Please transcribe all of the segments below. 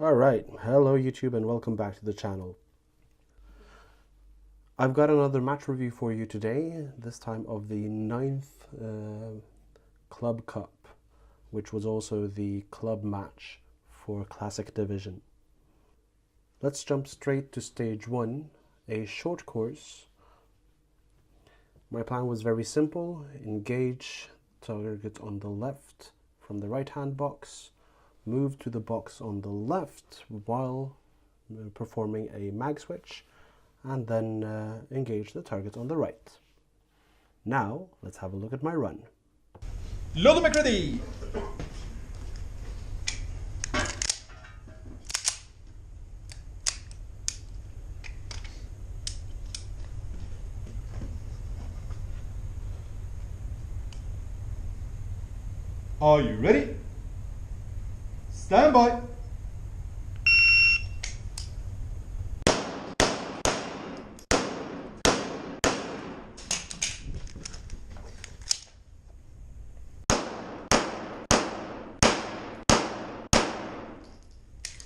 Alright, hello YouTube and welcome back to the channel. I've got another match review for you today, this time of the 9th Club Cup, which was also the club match for Classic Division. Let's jump straight to stage 1, a short course. My plan was very simple: engage target on the left from the right hand box, move to the box on the left while performing a mag switch, and then engage the target on the right. Now let's have a look at my run. Load the mic ready! Are you ready? Stand by!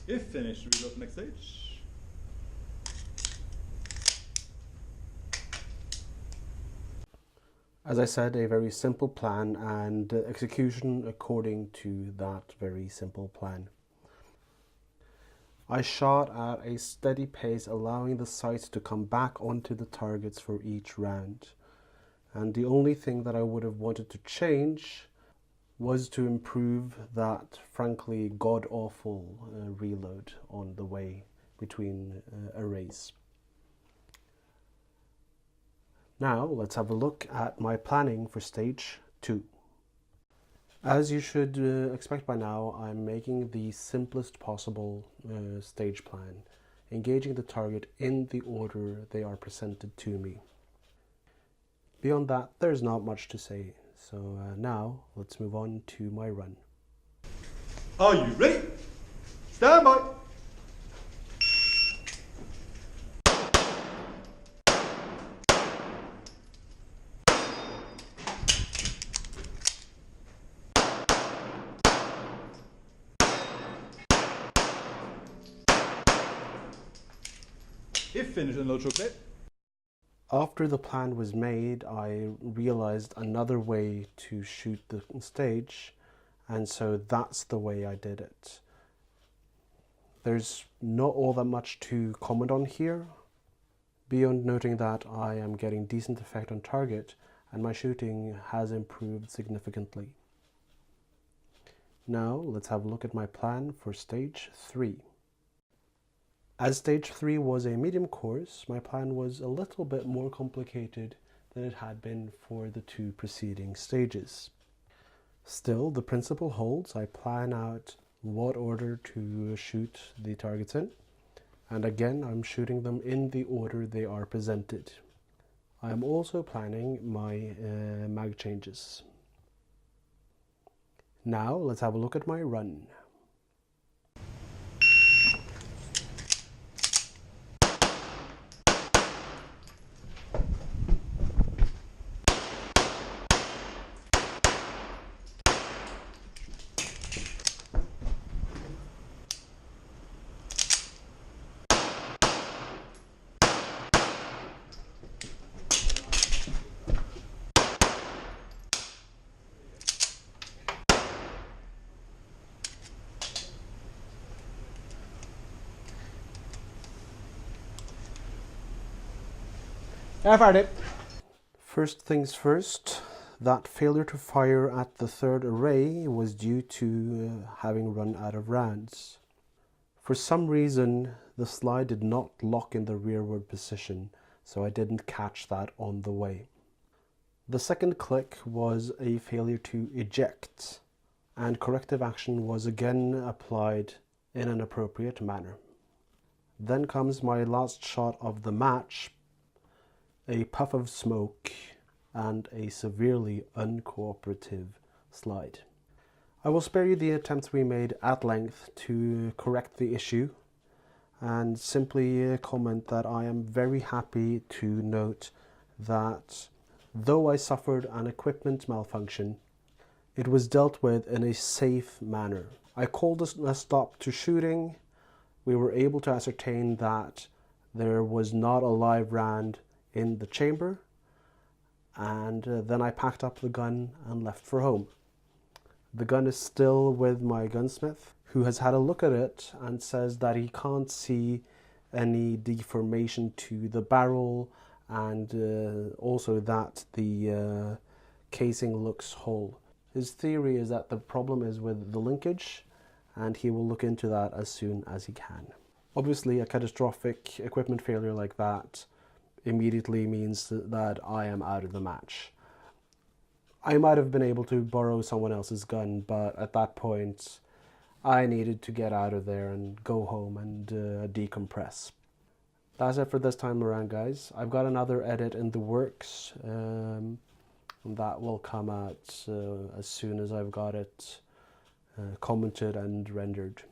If finished, we go to the next stage. As I said, a very simple plan and execution according to that very simple plan. I shot at a steady pace, allowing the sights to come back onto the targets for each round. And the only thing that I would have wanted to change was to improve that frankly god-awful reload on the way between arrays. Now let's have a look at my planning for stage 2. As you should expect by now, I'm making the simplest possible stage plan, engaging the target in the order they are presented to me. Beyond that, there's not much to say, so now let's move on to my run. Are you ready? Stand by! If finished, and load chocolate. After the plan was made, I realized another way to shoot the stage, and so that's the way I did it. There's not all that much to comment on here, beyond noting that I am getting decent effect on target and my shooting has improved significantly. Now let's have a look at my plan for stage 3. As stage 3 was a medium course, my plan was a little bit more complicated than it had been for the 2 preceding stages. Still, the principle holds. I plan out what order to shoot the targets in, and again I'm shooting them in the order they are presented. I am also planning my mag changes. Now let's have a look at my run. Jag är färdig. First things first, that failure to fire at the 3rd array was due to having run out of rounds. For some reason, the slide did not lock in the rearward position, so I didn't catch that on the way. The second click was a failure to eject, and corrective action was again applied in an appropriate manner. Then comes my last shot of the match, a puff of smoke and a severely uncooperative slide. I will spare you the attempts we made at length to correct the issue and simply comment that I am very happy to note that though I suffered an equipment malfunction, it was dealt with in a safe manner. I called a stop to shooting we were able to ascertain that there was not a live round in the chamber, and then I packed up the gun and left for home. The gun is still with my gunsmith, who has had a look at it and says that he can't see any deformation to the barrel, and also that the casing looks whole. His theory is that the problem is with the linkage, and he will look into that as soon as he can. Obviously, a catastrophic equipment failure like that immediately means that I am out of the match. I might have been able to borrow someone else's gun, but at that point I needed to get out of there and go home and decompress. That's it for this time around, guys. I've got another edit in the works, and that will come out as soon as I've got it commented and rendered.